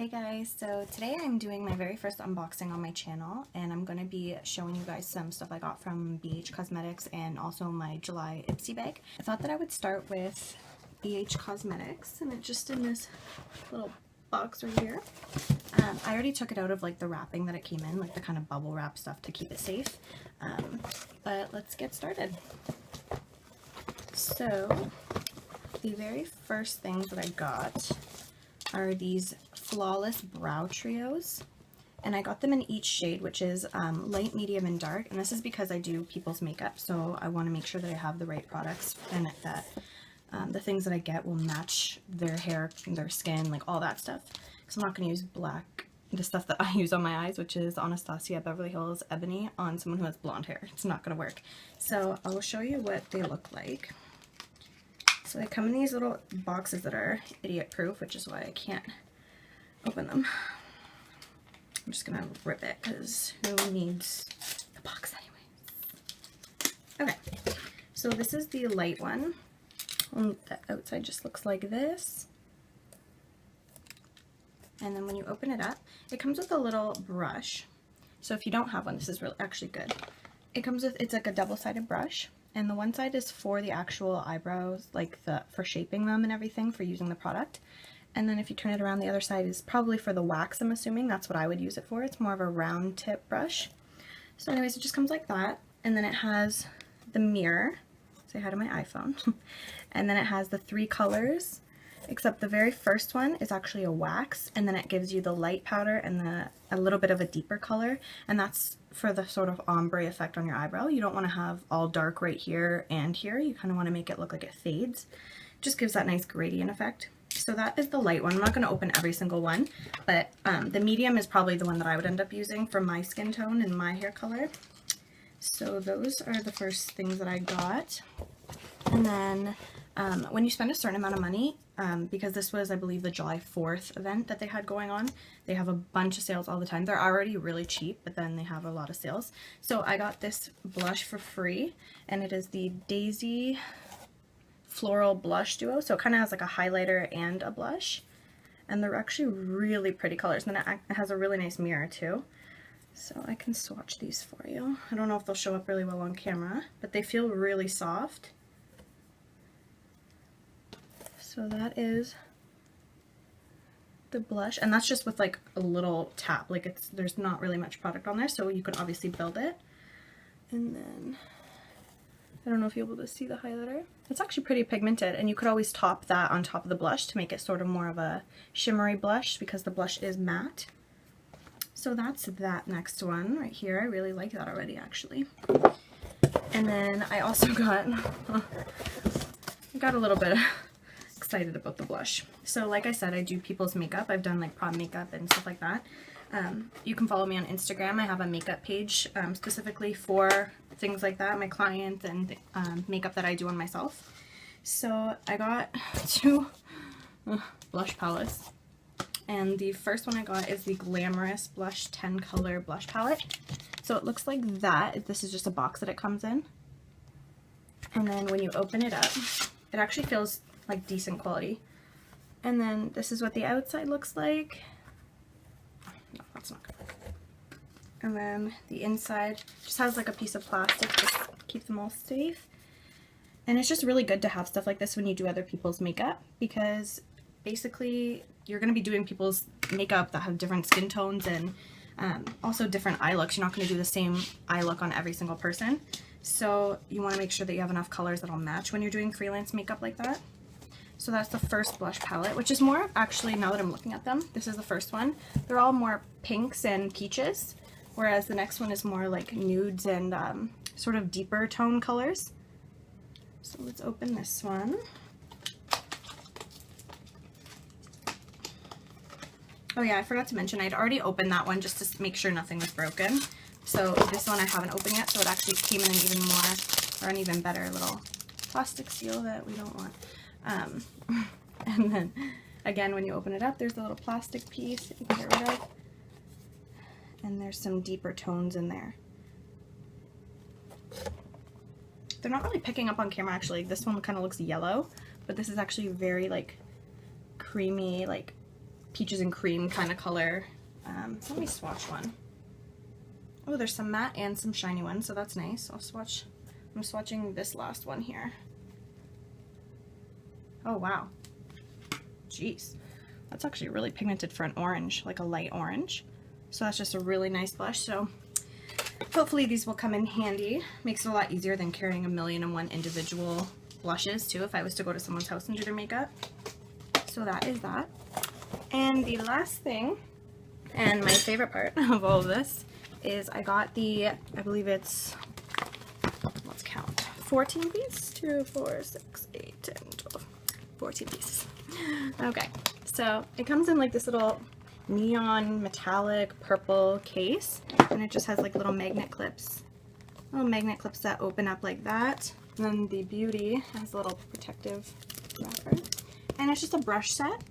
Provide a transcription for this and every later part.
Hey guys, so today I'm doing my very first unboxing on my channel, and I'm going to be showing you guys some stuff I got from BH Cosmetics and also my July Ipsy bag. I thought that I would start with BH Cosmetics, and it's just in this little box right here. I already took it out of like the wrapping that it came in, like the kind of bubble wrap stuff to keep it safe, but let's get started. So the very first things that I got are these Flawless Brow Trios, and I got them in each shade, which is light, medium, and dark, and this is because I do people's makeup, so I want to make sure that I have the right products and that the things that I get will match their hair, their skin, like all that stuff, because I'm not going to use the stuff that I use on my eyes, which is Anastasia Beverly Hills Ebony, on someone who has blonde hair. It's not going to work. So I will show you what they look like. So they come in these little boxes that are idiot proof, which is why I can't open them. I'm just gonna rip it because who needs the box anyways? Okay, so this is the light one. And the outside just looks like this. And then when you open it up, it comes with a little brush. So if you don't have one, this is really actually good. It comes with, it's like a double-sided brush. And the one side is for the actual eyebrows, like for shaping them and everything, for using the product. And then if you turn it around, the other side is probably for the wax, I'm assuming. That's what I would use it for. It's more of a round tip brush. So anyways, it just comes like that. And then it has the mirror. Say hi to my iPhone. And then it has the 3 colors, except the very first one is actually a wax. And then it gives you the light powder and a little bit of a deeper color. And that's for the sort of ombre effect on your eyebrow. You don't want to have all dark right here and here. You kind of want to make it look like it fades. Just gives that nice gradient effect. So that is the light one. I'm not going to open every single one, but the medium is probably the one that I would end up using for my skin tone and my hair color. So those are the first things that I got. And then when you spend a certain amount of money, because this was, I believe, the July 4th event that they had going on, they have a bunch of sales all the time. They're already really cheap, but then they have a lot of sales. So I got this blush for free, and it is the Daisy Floral Blush Duo. So it kind of has like a highlighter and a blush, and they're actually really pretty colors. And then it has a really nice mirror too. So I can swatch these for you. I don't know if they'll show up really well on camera, but they feel really soft. So that is the blush, and that's just with like a little tap. Like there's not really much product on there, so you can obviously build it. And then I don't know if you'll be able to see the highlighter. It's actually pretty pigmented, and you could always top that on top of the blush to make it sort of more of a shimmery blush, because the blush is matte. So that's that next one right here. I really like that already, actually. And then I also got a little bit excited about the blush. So like I said, I do people's makeup. I've done like prom makeup and stuff like that. You can follow me on Instagram. I have a makeup page specifically for things like that, my clients and makeup that I do on myself. So I got 2 blush palettes, and the first one I got is the Glamorous Blush 10 color blush palette. So it looks like that. This is just a box that it comes in, and then when you open it up, it actually feels like decent quality. And then this is what the outside looks like. No, that's not good. And then the inside just has like a piece of plastic to keep them all safe. And it's just really good to have stuff like this when you do other people's makeup, because basically you're going to be doing people's makeup that have different skin tones and also different eye looks. You're not going to do the same eye look on every single person. So you want to make sure that you have enough colors that'll match when you're doing freelance makeup like that. So that's the first blush palette, which is more, actually, now that I'm looking at them, this is the first one. They're all more pinks and peaches, whereas the next one is more like nudes and sort of deeper tone colors. So let's open this one. Oh yeah, I forgot to mention, I'd already opened that one just to make sure nothing was broken. So this one I haven't opened yet, so it actually came in an even better little plastic seal that we don't want. And then again, when you open it up, there's a little plastic piece that you can get rid of, and there's some deeper tones in there. They're not really picking up on camera, actually. This one kind of looks yellow, but this is actually very like creamy, like peaches and cream kind of color. So let me swatch one. Oh, there's some matte and some shiny ones, so that's nice. I'm swatching this last one here. Oh wow, jeez, that's actually really pigmented for an orange, like a light orange. So that's just a really nice blush. So hopefully these will come in handy. Makes it a lot easier than carrying 1,000,001 individual blushes too if I was to go to someone's house and do their makeup. So that is that. And the last thing, and my favorite part of all of this, is I got the, I believe it's, let's count, 14 pieces, 2, 4, 6, 8, 10, 12, 14 pieces. Okay, so it comes in like this little neon metallic purple case, and it just has like little magnet clips that open up like that. And then the beauty has a little protective wrapper, and it's just a brush set.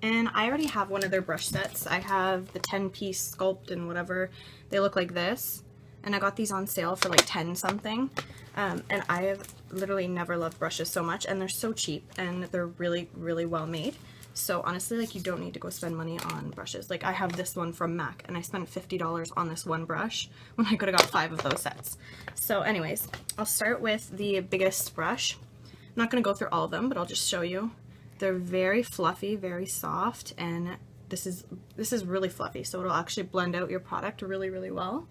And I already have one of their brush sets. I have the 10-piece Sculpt and whatever. They look like this, and I got these on sale for like 10 something. And I have literally never loved brushes so much, and they're so cheap, and they're really, really well made. So honestly, like, you don't need to go spend money on brushes. Like, I have this one from MAC, and I spent $50 on this one brush when I could have got 5 of those sets. So anyways, I'll start with the biggest brush. I'm not going to go through all of them, but I'll just show you. They're very fluffy, very soft, and this is really fluffy, so it'll actually blend out your product really, really well.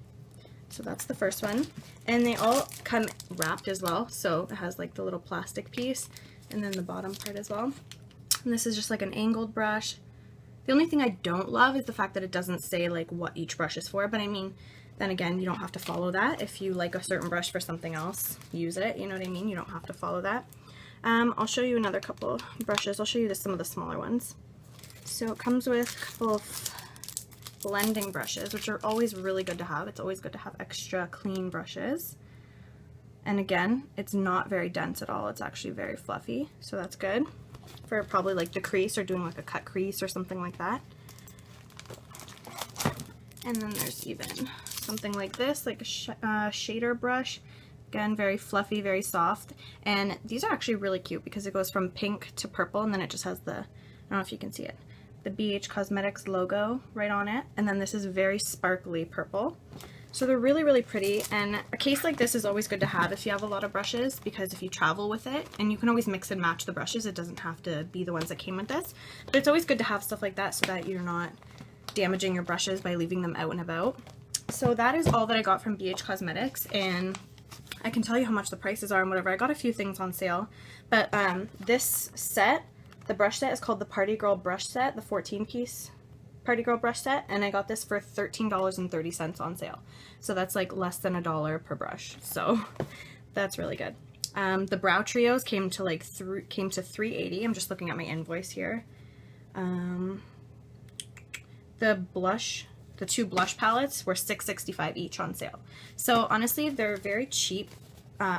So that's the first one. And they all come wrapped as well, so it has like the little plastic piece and then the bottom part as well. And this is just like an angled brush. The only thing I don't love is the fact that it doesn't say like what each brush is for, but I mean, then again, you don't have to follow that. If you like a certain brush for something else, use it, you know what I mean? You don't have to follow that. I'll show you another couple brushes. I'll show you some of the smaller ones. So it comes with a couple of blending brushes, which are always really good to have. It's always good to have extra clean brushes. And again, it's not very dense at all. It's actually very fluffy, so that's good for probably like the crease or doing like a cut crease or something like that. And then there's even something like this, like a shader brush. Again, very fluffy, very soft, and these are actually really cute because it goes from pink to purple, and then it just has the, I don't know if you can see it, the BH Cosmetics logo right on it, and then this is very sparkly purple. So they're really, really pretty, and a case like this is always good to have if you have a lot of brushes, because if you travel with it, and you can always mix and match the brushes, it doesn't have to be the ones that came with this, but it's always good to have stuff like that so that you're not damaging your brushes by leaving them out and about. So that is all that I got from BH Cosmetics, and I can tell you how much the prices are and whatever. I got a few things on sale, but this set, the brush set, is called the Party Girl Brush Set, the 14-piece Party Girl Brush Set, and I got this for $13.30 on sale. So that's like less than $1 per brush. So that's really good. The brow trios came to like $3.80. I'm just looking at my invoice here. The two blush palettes were $6.65 each on sale. So honestly, they're a very cheap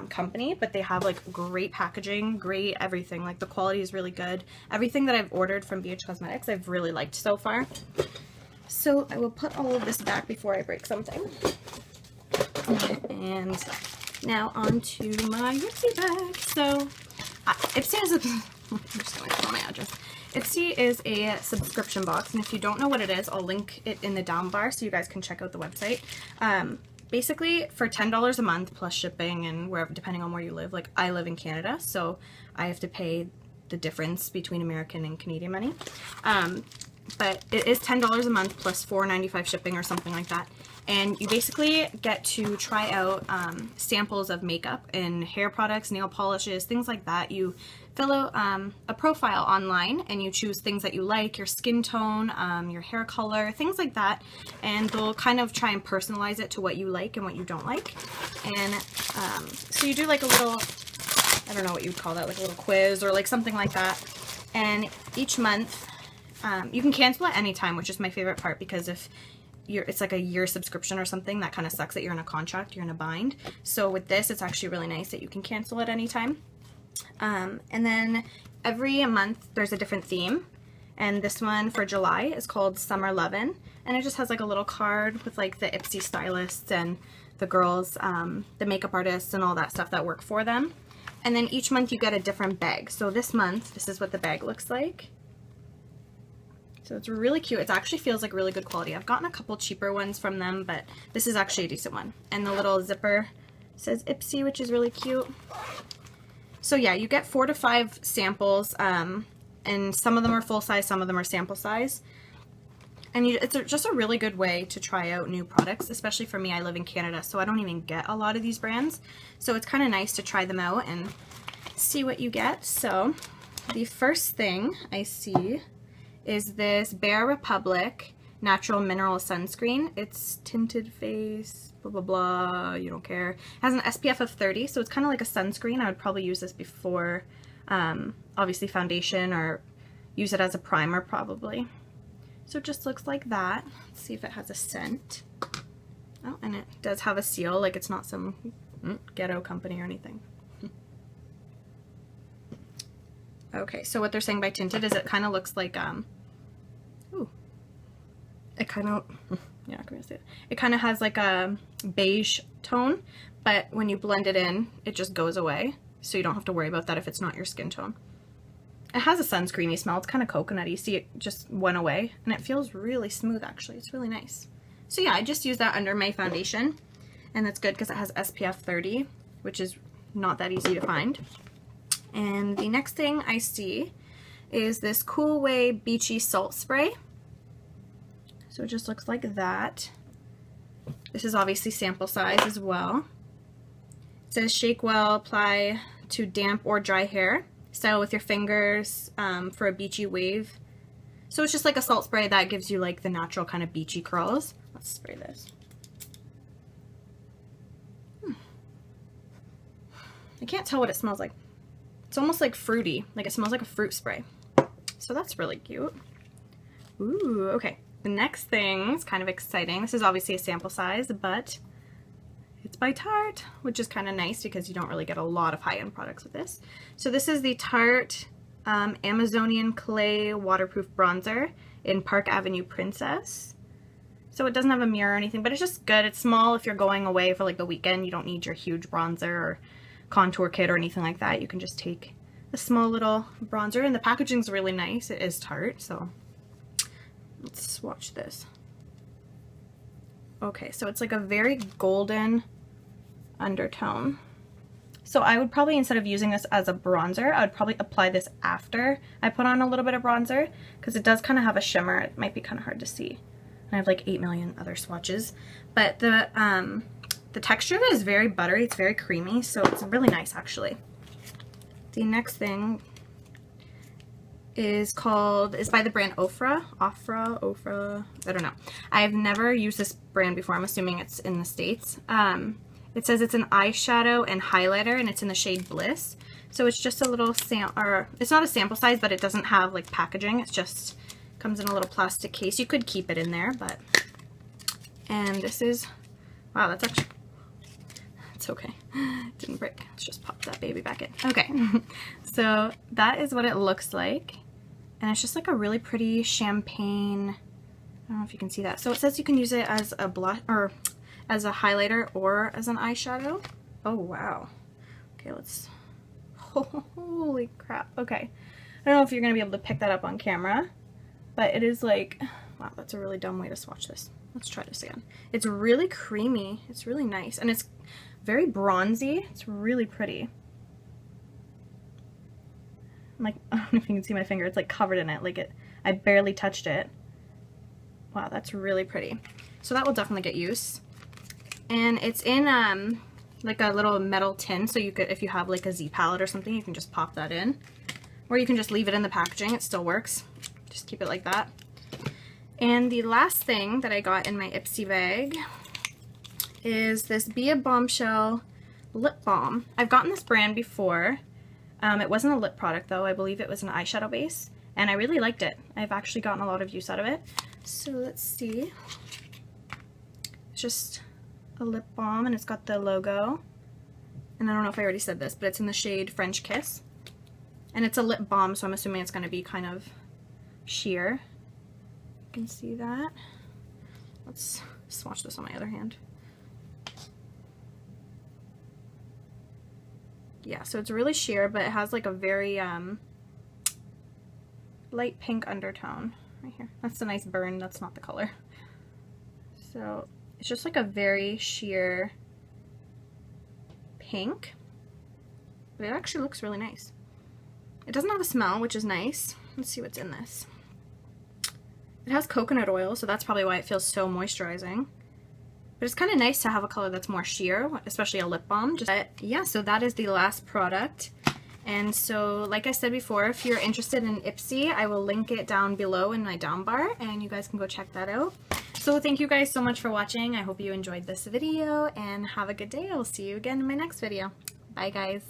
company, but they have like great packaging, great everything. Like the quality is really good. Everything that I've ordered from BH Cosmetics I've really liked so far. So I will put all of this back before I break something. And now on to my Ipsy bag. So Ipsy is I'm just going to tell my address. Ipsy is a subscription box, and if you don't know what it is, I'll link it in the down bar so you guys can check out the website. Basically, for $10 a month plus shipping and wherever, depending on where you live, like I live in Canada, so I have to pay the difference between American and Canadian money. But it is $10 a month plus $4.95 shipping or something like that. And you basically get to try out samples of makeup and hair products, nail polishes, things like that. You fill out a profile online and you choose things that you like, your skin tone, your hair color, things like that. And they'll kind of try and personalize it to what you like and what you don't like. And so you do like a little, I don't know what you'd call that, like a little quiz or like something like that. And each month, you can cancel at any time, which is my favorite part, because if it's like a year subscription or something, that kind of sucks that you're in a contract, you're in a bind. So with this, it's actually really nice that you can cancel at any time. And then every month there's a different theme, and this one for July is called Summer Lovin', and it just has like a little card with like the Ipsy stylists and the girls, the makeup artists and all that stuff that work for them. And then each month you get a different bag. So this month, this is what the bag looks like. So it's really cute. It actually feels like really good quality. I've gotten a couple cheaper ones from them, but this is actually a decent one. And the little zipper says Ipsy, which is really cute. So yeah, you get 4 to 5 samples, and some of them are full size, some of them are sample size. And it's just a really good way to try out new products, especially for me. I live in Canada, so I don't even get a lot of these brands. So it's kind of nice to try them out and see what you get. So the first thing I see is this Bare Republic Natural Mineral Sunscreen. It's tinted face, blah, blah, blah, you don't care. It has an SPF of 30, so it's kind of like a sunscreen. I would probably use this before, obviously, foundation, or use it as a primer, probably. So it just looks like that. Let's see if it has a scent. Oh, and it does have a seal, like it's not some ghetto company or anything. Okay, so what they're saying by tinted is it kind of looks like, ooh, it kind of, yeah, can I see it? It kind of has like a beige tone, but when you blend it in, it just goes away. So you don't have to worry about that if it's not your skin tone. It has a sunscreeny smell. It's kind of coconutty. See, it just went away, and it feels really smooth, actually. It's really nice. So yeah, I just use that under my foundation, and that's good because it has SPF 30, which is not that easy to find. And the next thing I see is this Cool Way Beachy Salt Spray. So it just looks like that. This is obviously sample size as well. It says shake well, apply to damp or dry hair. Style with your fingers for a beachy wave. So it's just like a salt spray that gives you like the natural kind of beachy curls. Let's spray this. I can't tell what it smells like. It's almost like fruity, like it smells like a fruit spray. So that's really cute. Ooh, okay. The next thing is kind of exciting. This is obviously a sample size, but it's by Tarte, which is kind of nice because you don't really get a lot of high-end products with this. So this is the Tarte Amazonian Clay Waterproof Bronzer in Park Avenue Princess. So it doesn't have a mirror or anything, but it's just good. It's small if you're going away for like the weekend. You don't need your huge bronzer or contour kit or anything like that. You can just take a small little bronzer, and the packaging's really nice. It is Tarte, so let's swatch this. Okay, so it's like a very golden undertone. So I would probably, instead of using this as a bronzer, I would probably apply this after I put on a little bit of bronzer, because it does kind of have a shimmer. It might be kind of hard to see. I have like 8 million other swatches, but the texture of it is very buttery. It's very creamy, so it's really nice actually. The next thing is by the brand Ofra, I don't know. I've never used this brand before. I'm assuming it's in the States. It says it's an eyeshadow and highlighter, and it's in the shade Bliss. So it's just a little it's not a sample size, but it doesn't have like packaging. It's just comes in a little plastic case. You could keep it in there, but, and this is, wow, that's actually, it's okay. It didn't break. Let's just pop that baby back in. Okay. So that is what it looks like. And it's just like a really pretty champagne, I don't know if you can see that. So it says you can use it as a blush, or as a highlighter, or as an eyeshadow. Oh, wow. Okay, let's, holy crap. Okay. I don't know if you're going to be able to pick that up on camera, but it is like, wow, that's a really dumb way to swatch this. Let's try this again. It's really creamy. It's really nice. And it's very bronzy. It's really pretty. I'm like, I don't know if you can see my finger. It's like covered in it. Like I barely touched it. Wow, that's really pretty. So that will definitely get use. And it's in like a little metal tin. So you could, if you have like a Z palette or something, you can just pop that in. Or you can just leave it in the packaging. It still works. Just keep it like that. And the last thing that I got in my Ipsy bag is this Be a Bombshell lip balm. I've gotten this brand before. It wasn't a lip product though. I believe it was an eyeshadow base, and I really liked it. I've actually gotten a lot of use out of it. So let's see. It's just a lip balm, and it's got the logo. And I don't know if I already said this, but it's in the shade French Kiss. And it's a lip balm, so I'm assuming it's going to be kind of sheer. You can see that. Let's swatch this on my other hand. Yeah, so it's really sheer, but it has like a very light pink undertone. right here. That's a nice burn. That's not the color. So it's just like a very sheer pink, but it actually looks really nice. It doesn't have a smell, which is nice. Let's see what's in this. It has coconut oil, so that's probably why it feels so moisturizing. But it's kind of nice to have a color that's more sheer, especially a lip balm. Yeah, so that is the last product. And so, like I said before, if you're interested in Ipsy, I will link it down below in my down bar, and you guys can go check that out. So thank you guys so much for watching. I hope you enjoyed this video, and have a good day. I will see you again in my next video. Bye, guys.